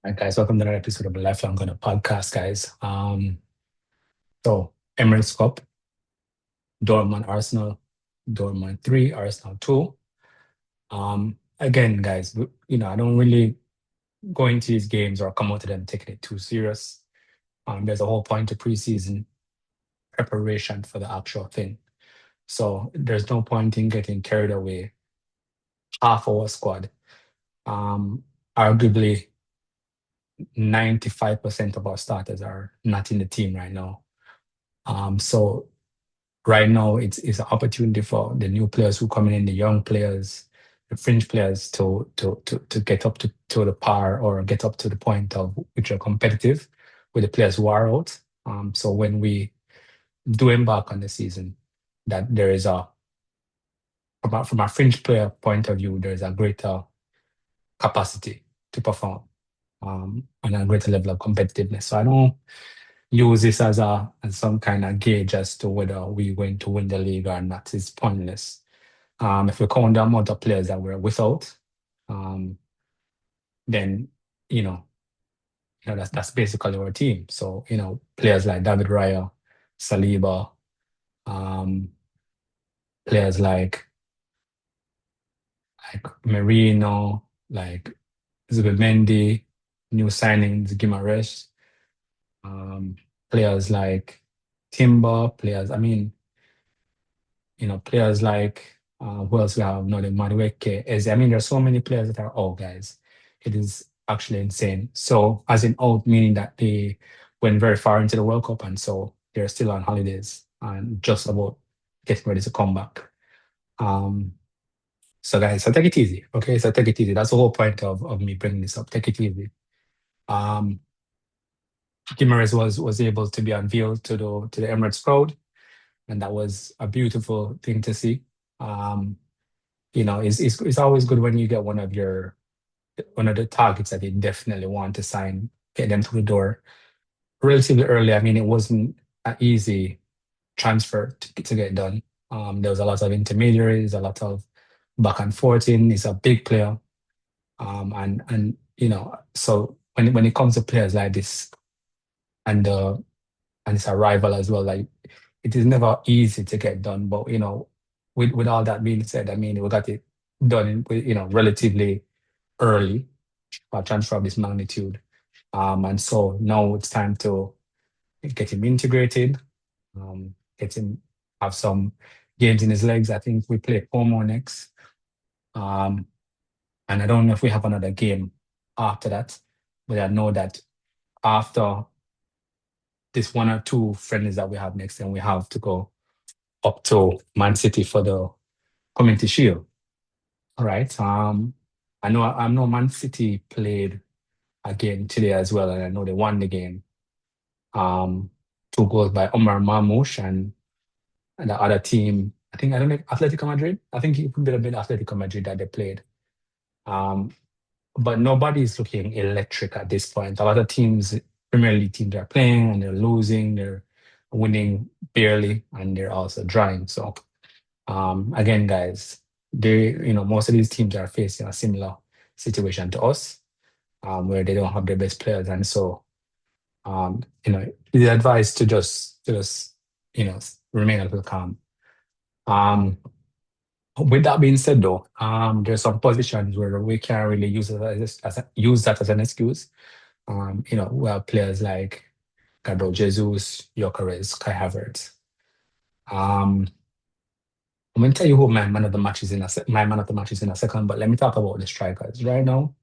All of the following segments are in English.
All right, guys, welcome to another episode of the Lifelong Gunner podcast, guys. So Emirates Cup, Dortmund, Arsenal, Dortmund 3, Arsenal 2. Again, guys, I don't really go into these games or come out of them taking it too serious. There's a whole point to preseason preparation for the actual thing. So there's no point in getting carried away. Half our squad, um, arguably 95% of our starters are not in the team right now. So right now it's an opportunity for the new players who come in, the young players, the fringe players to get up to the par or get up to the point of which are competitive with the players who are out. So when we do embark on the season, that there is from a fringe player point of view, there is a greater capacity to perform and a greater level of competitiveness. So I don't use this as some kind of gauge as to whether we're going to win the league or not. It's pointless. If we count the amount of players that we're without, um, then you know, that's basically our team. So players like David Raya, Saliba, um, players like Merino, like Zubimendi, new signings, Gimaresh, um, players like Timber, players. I mean, players like who else we have? No, the Madueke. I mean, there's so many players that are out, guys. It is actually insane. So, as in out, meaning that they went very far into the World Cup, and so they're still on holidays and just about getting ready to come back. Um, so, guys, so take it easy, okay? So take it easy. That's the whole point of me bringing this up. Take it easy. Um, Gimares was able to be unveiled to the Emirates crowd, and that was a beautiful thing to see. Um, it's always good when you get one of the targets that you definitely want to sign, get them through the door relatively early. I mean, it wasn't an easy transfer to get done. There was a lot of intermediaries, a lot of back and forth in. He's a big player. And so when it comes to players like this and and his arrival as well, like it is never easy to get done. But with all that being said, I mean, we got it done relatively early for a transfer of this magnitude. And so now it's time to get him integrated, get him have some games in his legs. I think we play Como next. Um, and I don't know if we have another game after that, but I know that after this one or two friendlies that we have next, then we have to go up to Man City for the Community Shield. All right. I know Man City played again today as well, and I know they won the game. Um, Two goals by Omar Marmoush and the other team. I don't know Atletico Madrid. I think it could have been Atletico Madrid that they played. Um, but nobody is looking electric at this point. A lot of teams, Premier League teams, are playing and they're losing. They're winning barely, and they're also drawing. So again, guys, most of these teams are facing a similar situation to us, where they don't have their best players, and so the advice to just remain a little calm. Um, with that being said, though, there's some positions where we can't really use that as an excuse. We have players like Gabriel Jesus, Gyökeres, Kai Havertz. Um, I'm going to tell you who my man of the match is my man of the match is in a second, but let me talk about the strikers right now.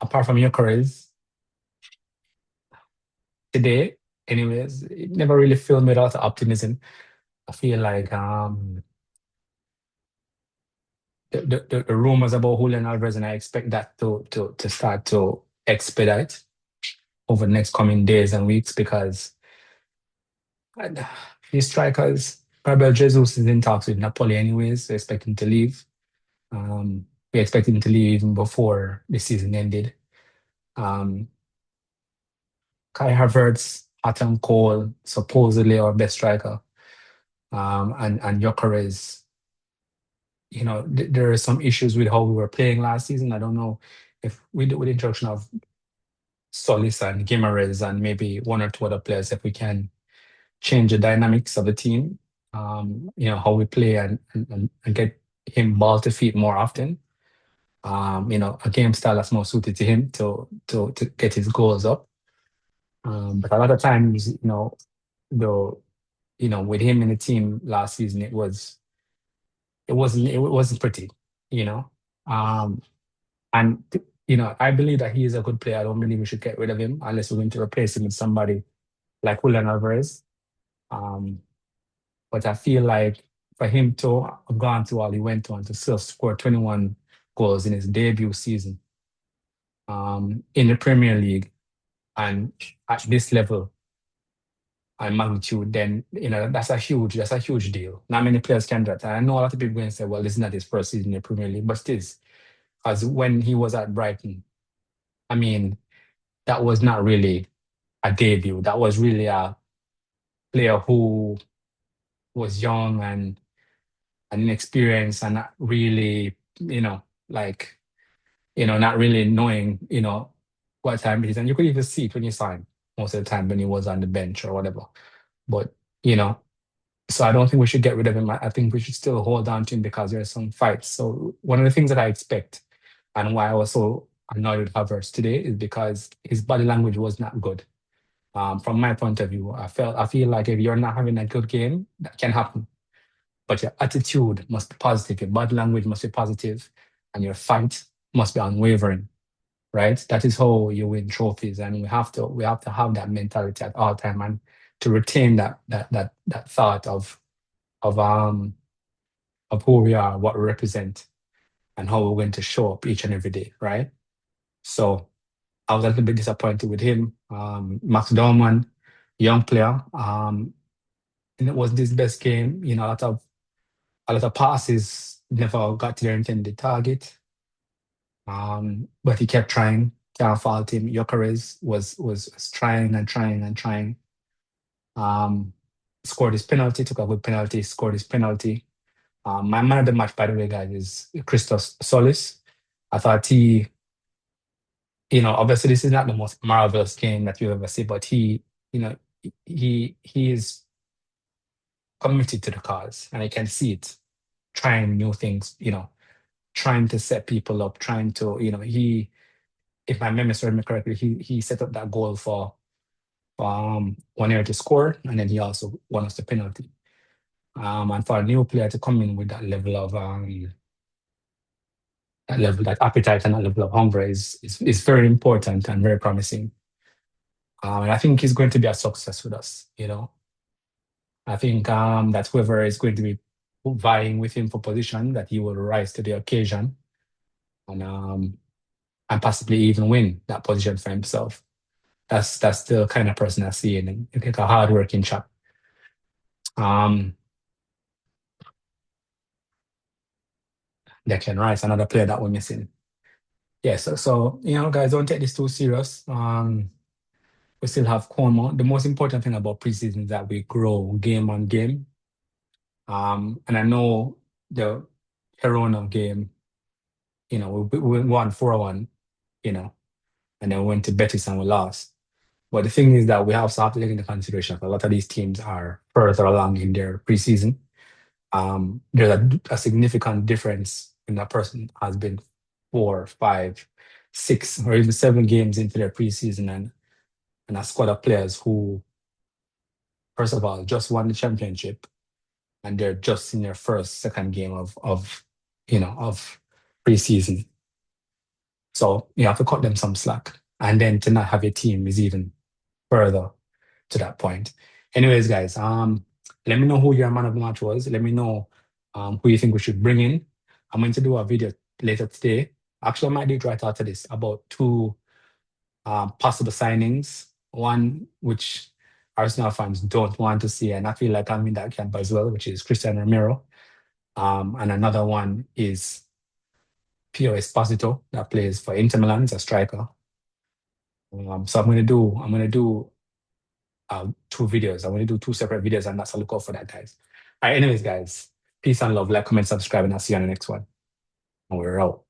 Apart from Gyökeres, today, anyways, it never really filled me with a lot of optimism. I feel like the rumors about Julian Alvarez, and I expect that to start to expedite over the next coming days and weeks because uh, these strikers, Gabriel Jesus is in talks with Napoli anyways, so expect him to leave. We expect him to leave even before the season ended. Um, Kai Havertz, Atom Cole, supposedly our best striker, and Gyökeres. There are some issues with how we were playing last season. I don't know if with the introduction of Solis and Gimares and maybe one or two other players if we can change the dynamics of the team, how we play and get him ball to feet more often. A game style that's more suited to him to get his goals up. But a lot of times, though, with him in the team last season, it wasn't pretty, you know. Um, and I believe that he is a good player. I don't believe we should get rid of him unless we're going to replace him with somebody like Julian Alvarez. Um, but I feel like for him to have gone to all he went on to still score 21 goals in his debut season in the Premier League and at this level and magnitude, then that's a huge deal. Not many players can do that. And I know a lot of people going to say, well, this is not his first season in the Premier League, but it is. As when he was at Brighton, I mean, that was not really a debut. That was really a player who was young and inexperienced and not really, like, not really knowing, what time it is. And you could even see it when you saw him most of the time when he was on the bench or whatever. But, you know, so I don't think we should get rid of him. I think we should still hold on to him because there are some fights. So one of the things that I expect and why I was so annoyed with Havertz today is because his body language was not good. From my point of view, I feel like if you're not having a good game, that can happen. But your attitude must be positive, your body language must be positive, and your fight must be unwavering, right? That is how you win trophies, and we have to have that mentality at all time, and to retain that thought of who we are, what we represent, and how we're going to show up each and every day, right? So I was a little bit disappointed with him. Max Dortmund, young player, and it was this best game. A lot of passes never got to their intended target. But he kept trying. Can't fault him. Gyökeres was trying and trying and trying. Um, Scored his penalty, took a good penalty, scored his penalty. My man of the match, by the way, guys, is Christos Solis. I thought obviously this is not the most marvelous game that you ever see, but you know, he is committed to the cause, and I can see it. Trying new things, trying to set people up, trying to, if my memory serves me correctly, he set up that goal for 1 year to score, and then he also won us the penalty. And for a new player to come in with that appetite and that level of hunger is very important and very promising. And I think he's going to be a success with us. I think that whoever is going to be vying with him for position, that he will rise to the occasion and um, and possibly even win that position for himself. That's the kind of person I see in him. Like a hardworking chap. Um, Declan Rice, another player that we're missing. Yeah, so guys, don't take this too serious. We still have Calma. The most important thing about preseason is that we grow game on game. And I know the Corona game, we won 4-1, you know, and then we went to Betis and we lost. But the thing is that we also have to take into consideration that a lot of these teams are further along in their preseason. There's a significant difference when a person has been 4, 5, 6, or even 7 games into their preseason and a squad of players who, first of all, just won the championship and they're just in their first, second game of preseason. So you have to cut them some slack. And then to not have your team is even further to that point. Anyways, guys, let me know who your man of the match was. Let me know who you think we should bring in. I'm going to do a video later today. Actually, I might do it right after this about two possible signings. One which Arsenal fans don't want to see, and I feel like I'm in that camp as well, which is Christian Romero. And another one is Pio Esposito that plays for Inter Milan as a striker. So I'm gonna do two videos. I'm gonna do two separate videos, and that's a look out for that, guys. All right, anyways, guys, peace and love. Like, comment, subscribe, and I'll see you on the next one. And we're out.